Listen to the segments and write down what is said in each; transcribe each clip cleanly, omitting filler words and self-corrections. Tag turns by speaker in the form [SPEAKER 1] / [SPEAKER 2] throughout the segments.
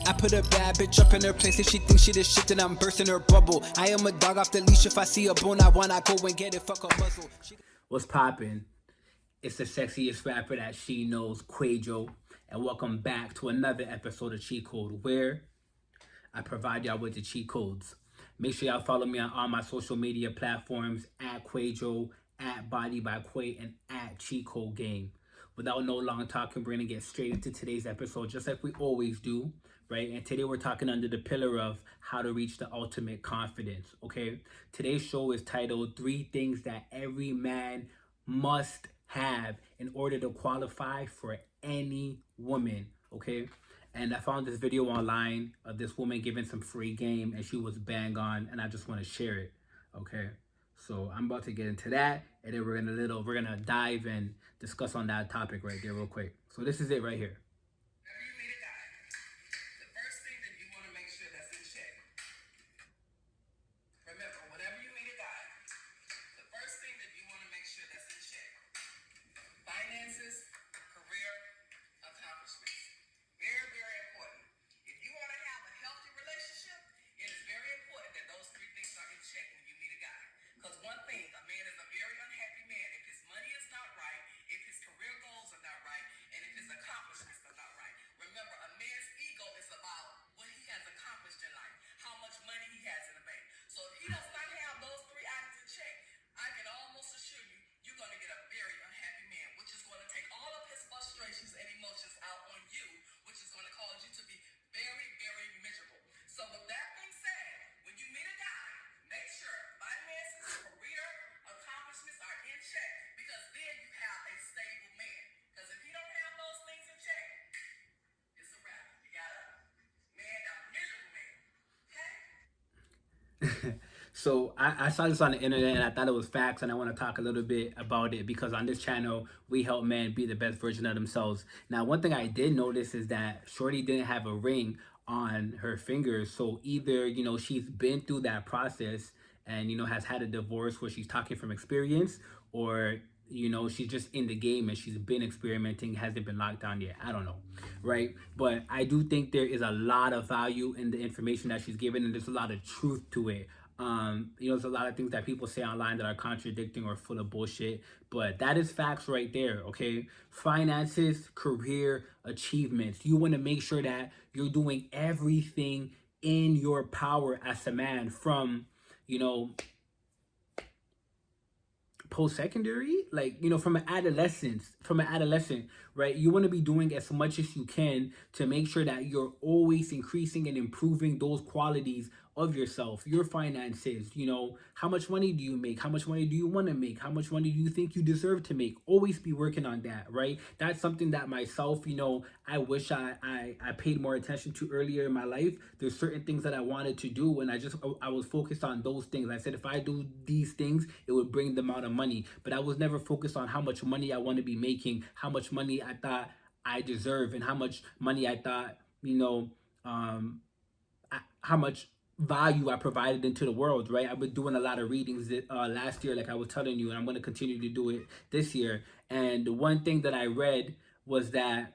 [SPEAKER 1] I put a bad bitch up in her place. If she thinks she the shit, then I'm bursting her bubble. I am a dog off the leash. If I see a bone I want, I go and get it. Fuck a muzzle.
[SPEAKER 2] What's poppin'? It's the sexiest rapper that she knows, Kwaejo, and welcome back to another episode of Cheat Code, where I provide y'all with the cheat codes. Make sure y'all follow me on all my social media platforms at Kwaejo, at Body by Quay, and at Cheat Code Game. Without no long talking, we're gonna get straight into today's episode, just like we always do, right? And today we're talking under the pillar of how to reach the ultimate confidence, okay? Today's show is titled 3 Things That Every Man Must Have in Order to Qualify for Any Woman, okay? And I found this video online of this woman giving some free game, and she was bang on, and I just want to share it, okay? So I'm about to get into that, and then we're gonna dive and discuss on that topic right there real quick. So this is it right here.
[SPEAKER 3] Whenever you meet a guy, the first thing that you want to make sure that's in check. Remember, whenever you meet a guy, the first thing that you want to make sure that's in check. Finances, career, accomplishments. Very, very important. If you want to have a healthy relationship, it is very important that those 3 things are in check when you meet a guy. Because one thing, a man is a very unhappy man if his money is not right, if his career goals are not right, and if his accomplishments are not right. Remember, a man's ego is about what he has accomplished in life, how much money he has in the bank. So if he does not have those 3 items in check, I can almost assure you, you're going to get a very unhappy man, which is going to take all of his frustrations and emotions out on you, which is going to cause you to be very, very miserable. So with that being said, when you meet a guy, make sure finances, career, accomplishments are in check, because then you have a stable man. Because if he don't have those things in check, it's a wrap. You got a man, a miserable man. Okay?
[SPEAKER 2] So I saw this on the internet and I thought it was facts, and I want to talk a little bit about it because on this channel we help men be the best version of themselves. Now, one thing I did notice is that Shorty didn't have a ring on her fingers, so either she's been through that process and has had a divorce where she's talking from experience, or she's just in the game and she's been experimenting, hasn't been locked down yet. I don't know, right? But I do think there is a lot of value in the information that she's given, and there's a lot of truth to it. There's a lot of things that people say online that are contradicting or full of bullshit, but that is facts right there, okay? Finances, career, achievements. You want to make sure that you're doing everything in your power as a man, from, post-secondary, from an adolescent, right? You want to be doing as much as you can to make sure that you're always increasing and improving those qualities of yourself, your finances. How much money do you make? How much money do you want to make? How much money do you think you deserve to make? Always be working on that, right? That's something that myself, I wish I paid more attention to earlier in my life. There's certain things that I wanted to do, and I was focused on those things. I said if I do these things, it would bring the amount of money, but I was never focused on how much money I want to be making, how much money I thought I deserve, and how much money I thought, how much value I provided into the world, right? I've been doing a lot of readings last year, like I was telling you, and I'm going to continue to do it this year. And the one thing that I read was that,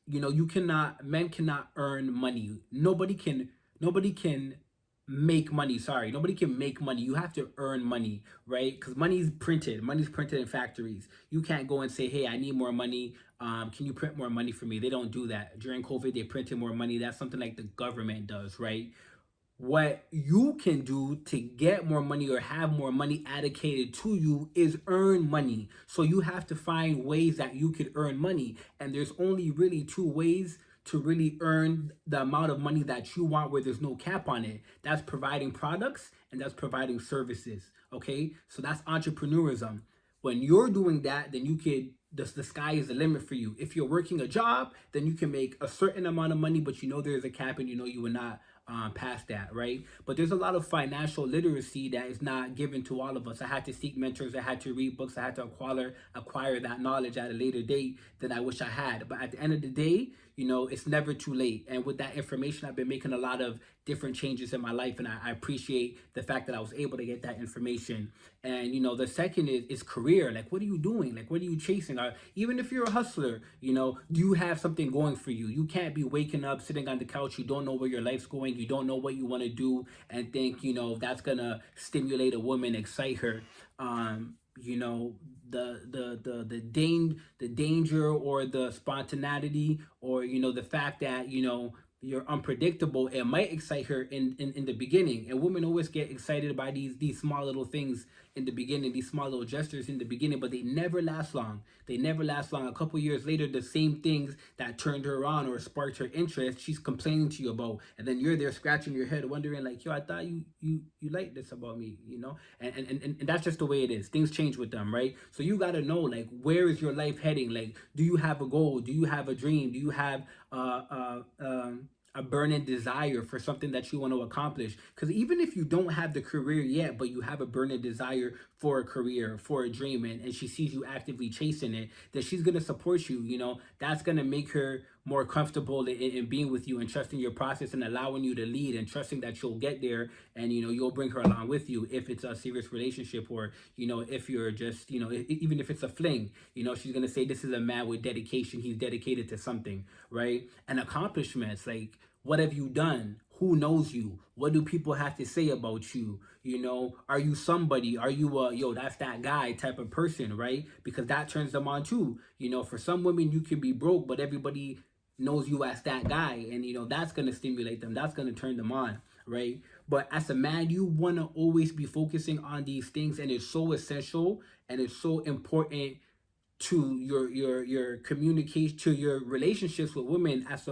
[SPEAKER 2] men cannot earn money. Nobody can make money. Sorry, nobody can make money. You have to earn money, right? Because money's printed in factories. You can't go and say, hey, I need more money. Can you print more money for me? They don't do that. During COVID, they printed more money. That's something like the government does, right? What you can do to get more money or have more money allocated to you is earn money. So you have to find ways that you could earn money. And there's only really 2 ways to really earn the amount of money that you want, where there's no cap on it. That's providing products and that's providing services, okay? So that's entrepreneurism. When you're doing that, then the sky is the limit for you. If you're working a job, then you can make a certain amount of money, but there's a cap, and you will not past that, right? But there's a lot of financial literacy that is not given to all of us. I had to seek mentors, I had to read books, I had to acquire that knowledge at a later date that I wish I had. But at the end of the day, it's never too late. And with that information, I've been making a lot of different changes in my life, and I appreciate the fact that I was able to get that information. And the second is career. Like, what are you doing? Like, what are you chasing? Even if you're a hustler, do you have something going for you? You can't be waking up, sitting on the couch. You don't know where your life's going. You don't know what you want to do, and think that's gonna stimulate a woman, excite her. You know the danger, or the spontaneity, or the fact that you're unpredictable. It might excite her in the beginning, and women always get excited by these small little things in the beginning, these small little gestures in the beginning, but they never last long. They never last long. A couple years later, the same things that turned her on or sparked her interest, she's complaining to you about, and then you're there scratching your head, wondering like, yo, I thought you liked this about me, and that's just the way it is. Things change with them, right? So you got to know, like, where is your life heading? Like, do you have a goal? Do you have a dream? Do you have a burning desire for something that you want to accomplish? Because even if you don't have the career yet, but you have a burning desire for a career, for a dream, and she sees you actively chasing it, then she's going to support you. That's going to make her more comfortable in being with you, and trusting your process, and allowing you to lead, and trusting that you'll get there, and you'll bring her along with you if it's a serious relationship, or if you're just even if it's a fling. She's going to say, this is a man with dedication. He's dedicated to something, right? And accomplishments, like, what have you done? Who knows you? What do people have to say about you? Are you somebody? Are you yo, that's that guy type of person, right? Because that turns them on too. For some women, you can be broke, but everybody knows you as that guy, and that's going to stimulate them. That's going to turn them on, right? But as a man, you want to always be focusing on these things, and it's so essential, and it's so important to your communication, to your relationships with women as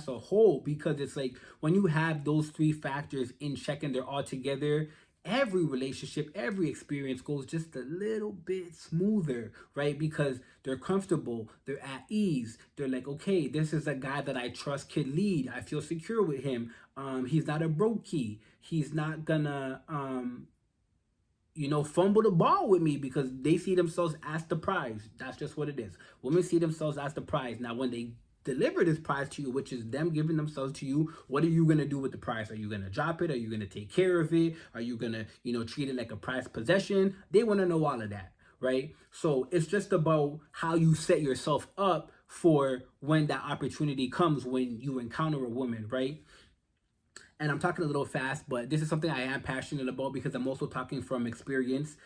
[SPEAKER 2] a whole, because it's like, when you have those three factors in check and they're all together, every relationship, every experience goes just a little bit smoother, right? Because they're comfortable, they're at ease, they're like, okay, this is a guy that I trust can lead. I feel secure with him. He's not a brokey. He's not gonna fumble the ball with me, because they see themselves as the prize. That's just what it is. Women see themselves as the prize. Now, when they deliver this prize to you, which is them giving themselves to you, what are you going to do with the prize? Are you going to drop it? Are you going to take care of it? Are you going to, treat it like a prized possession? They want to know all of that, right? So it's just about how you set yourself up for when that opportunity comes, when you encounter a woman, right? And I'm talking a little fast, but this is something I am passionate about, because I'm also talking from experience.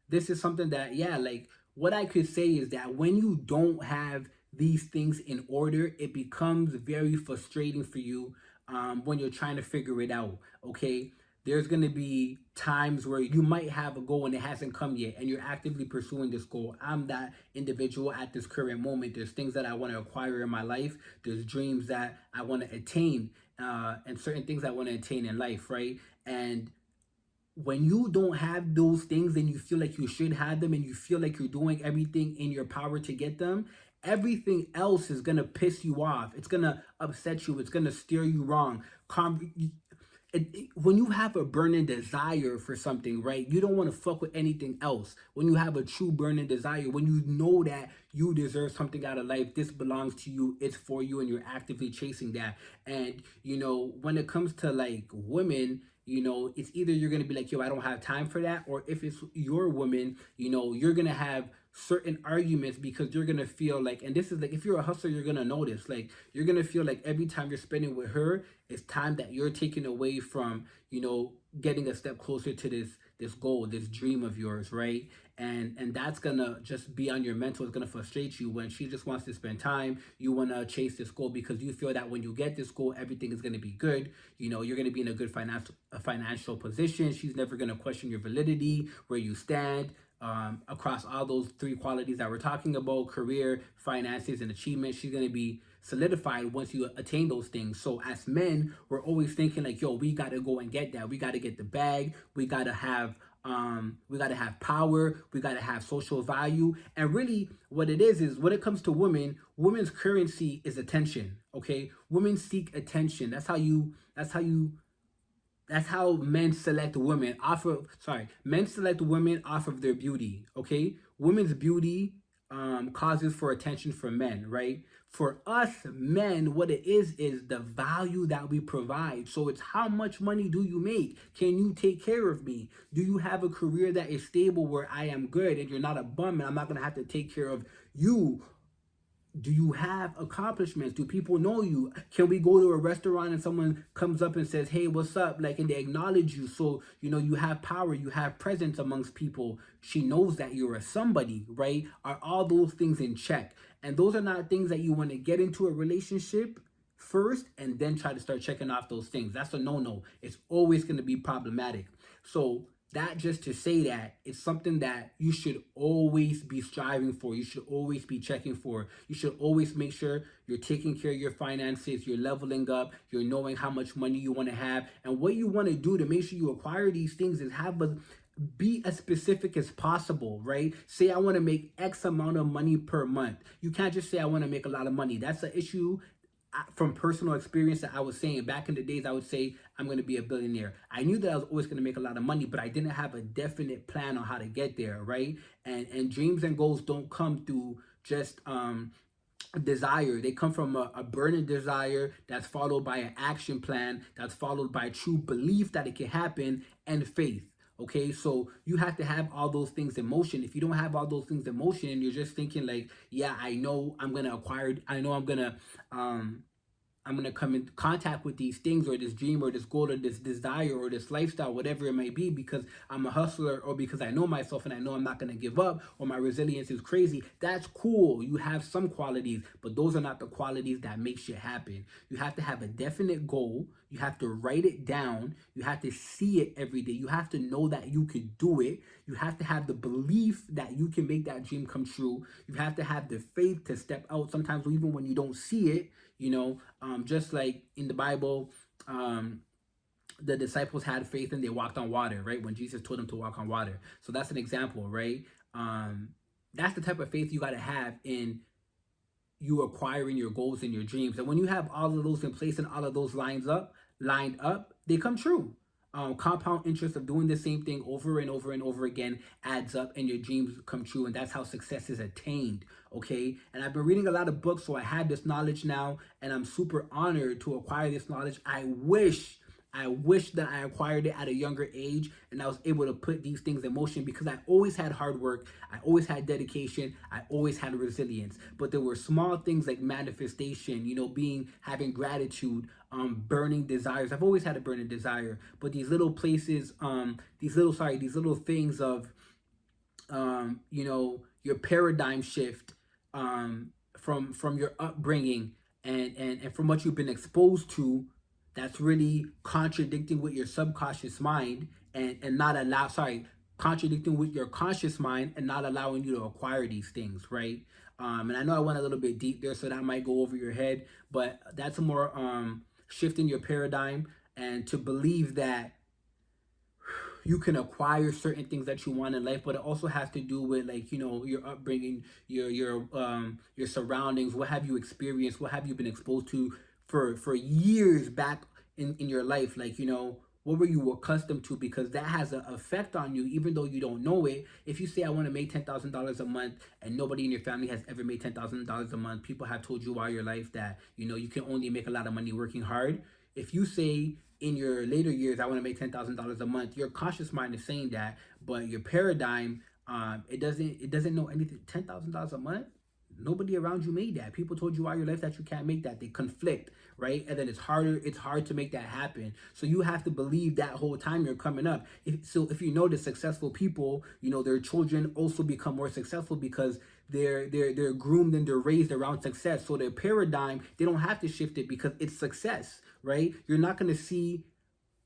[SPEAKER 2] This is something that, like, what I could say is that when you don't have these things in order, it becomes very frustrating for you when you're trying to figure it out, okay? There's going to be times where you might have a goal and it hasn't come yet, and you're actively pursuing this goal. I'm that individual at this current moment. There's things that I want to acquire in my life. There's dreams that I want to attain, and certain things I want to attain in life, right? And when you don't have those things, and you feel like you should have them, and you feel like you're doing everything in your power to get them, everything else is going to piss you off. It's going to upset you. It's going to steer you wrong. When you have a burning desire for something, right, you don't want to fuck with anything else. When you have a true burning desire, when you know that you deserve something out of life, this belongs to you, it's for you, and you're actively chasing that. And when it comes to like women, it's either you're going to be like, yo, I don't have time for that, or if it's your woman, you're going to have certain arguments, because you're going to feel like, and this is like, if you're a hustler, you're going to notice, like, you're going to feel like every time you're spending with her, it's time that you're taking away from, getting a step closer to this goal, this dream of yours, right? And that's gonna just be on your mental. It's gonna frustrate you when she just wants to spend time. You wanna chase this goal because you feel that when you get this goal, everything is gonna be good. You're gonna be in a good financial position. She's never gonna question your validity, where you stand. Across all those three qualities that we're talking about, career, finances, and achievement, she's going to be solidified once you attain those things. So as men, we're always thinking like, yo, we got to go and get that. We got to get the bag. We got to have power. We got to have social value. And really what it is when it comes to women, women's currency is attention. Okay. Women seek attention. That's how men select women men select women off of their beauty, okay? Women's beauty causes for attention from men, right? For us men, what it is the value that we provide. So it's how much money do you make? Can you take care of me? Do you have a career that is stable where I am good and you're not a bum and I'm not gonna have to take care of you? Do you have accomplishments? Do people know you? Can we go to a restaurant and someone comes up and says, hey, what's up? Like, and they acknowledge you. So, you have power, you have presence amongst people. She knows that you're a somebody, right? Are all those things in check? And those are not things that you want to get into a relationship first and then try to start checking off those things. That's a no-no. It's always going to be problematic. So that just to say that it's something that you should always be striving for. You should always be checking for. You should always make sure you're taking care of your finances, you're leveling up, you're knowing how much money you want to have. And what you want to do to make sure you acquire these things is be as specific as possible, right? Say I want to make X amount of money per month. You can't just say I want to make a lot of money. That's an issue from personal experience that I was saying back in the days. I would say I'm going to be a billionaire. I knew that I was always going to make a lot of money, but I didn't have a definite plan on how to get there, right? And dreams and goals don't come through just desire. They come from a burning desire that's followed by an action plan, that's followed by true belief that it can happen, and faith. Okay, so you have to have all those things in motion. If you don't have all those things in motion and you're just thinking like, yeah, I know I'm gonna acquire, I know I'm gonna come in contact with these things or this dream or this goal or this desire or this lifestyle, whatever it may be, because I'm a hustler or because I know myself and I know I'm not gonna give up or my resilience is crazy. That's cool. You have some qualities, but those are not the qualities that make shit happen. You have to have a definite goal. You have to write it down. You have to see it every day. You have to know that you could do it. You have to have the belief that you can make that dream come true. You have to have the faith to step out sometimes even when you don't see it. Just like in the Bible, the disciples had faith and they walked on water, right? When Jesus told them to walk on water. So that's an example, right? That's the type of faith you got to have in you acquiring your goals and your dreams. And when you have all of those in place and all of those lined up, they come true. Compound interest of doing the same thing over and over and over again adds up and your dreams come true, and that's how success is attained. Okay, and I've been reading a lot of books, so I have this knowledge now, and I'm super honored to acquire this knowledge. I wish that I acquired it at a younger age and I was able to put these things in motion, because I always had hard work, I always had dedication, I always had resilience. But there were small things like manifestation, having gratitude, burning desires. I've always had a burning desire, but these little places, these little things of, your paradigm shift, from your upbringing and from what you've been exposed to, that's really contradicting with your subconscious mind and not allow contradicting with your conscious mind and not allowing you to acquire these things, right? And I know I went a little bit deep there, so that might go over your head, but that's a more shifting your paradigm and to believe that you can acquire certain things that you want in life, but it also has to do with your upbringing, your surroundings. What have you experienced? What have you been exposed to for years back in your life? What were you accustomed to? Because that has an effect on you, even though you don't know it. If you say I want to make $10,000 a month and nobody in your family has ever made $10,000 a month, people have told you all your life that you can only make a lot of money working hard. If you say in your later years I want to make $10,000 a month, your conscious mind is saying that, but your paradigm, it doesn't know anything. $10,000 a month? Nobody around you made that. People told you all your life that you can't make that. They conflict, right? And then it's hard to make that happen. So you have to believe that whole time you're coming up. If you notice successful people, their children also become more successful because they're groomed and they're raised around success. So their paradigm, they don't have to shift it because it's success, right? You're not going to see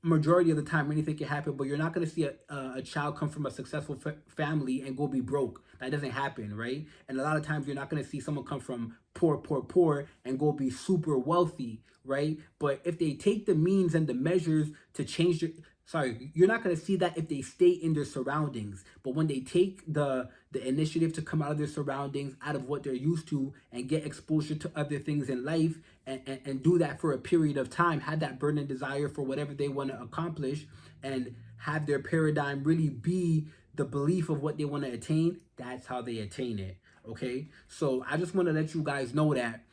[SPEAKER 2] majority of the time anything can happen, but you're not going to see a child come from a successful family and go be broke. That doesn't happen, right? And a lot of times you're not going to see someone come from poor and go be super wealthy, right? But if they take the means and the measures to change you're not going to see that if they stay in their surroundings. But when they take the initiative to come out of their surroundings, out of what they're used to, and get exposure to other things in life, and do that for a period of time, have that burning desire for whatever they want to accomplish, and have their paradigm really be the belief of what they want to attain, that's how they attain it. Okay, so I just want to let you guys know that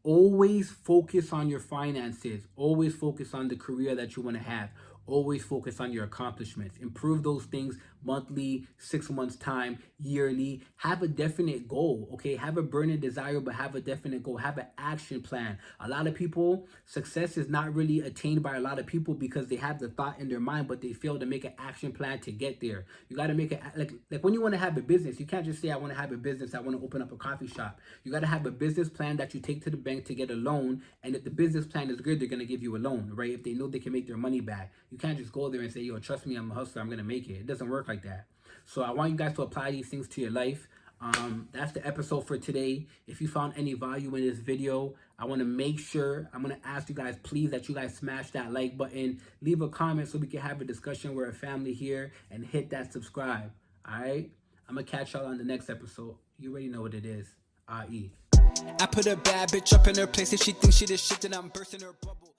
[SPEAKER 2] always focus on your finances. Always focus on the career that you want to have. Always focus on your accomplishments. Improve those things monthly, 6 months time, yearly. Have a definite goal, okay? Have a burning desire, but have a definite goal. Have an action plan. A lot of people, success is not really attained by a lot of people because they have the thought in their mind, but they fail to make an action plan to get there. You got to make it like when you want to have a business, you can't just say, I want to have a business, I want to open up a coffee shop. You got to have a business plan that you take to the bank to get a loan. And if the business plan is good, they're going to give you a loan, right? If they know they can make their money back. You can't just go there and say, yo, trust me, I'm a hustler, I'm going to make it. It doesn't work like that. So I want you guys to apply these things to your life. That's the episode for today. If you found any value in this video, I want to make sure, I'm going to ask you guys, please, that you guys smash that like button, leave a comment so we can have a discussion. We're a family here, and hit that subscribe. All right? I'm going to catch y'all on the next episode. You already know what it is. I
[SPEAKER 1] I put a bad bitch up in her place. If she thinks she the shit, then I'm bursting her bubble.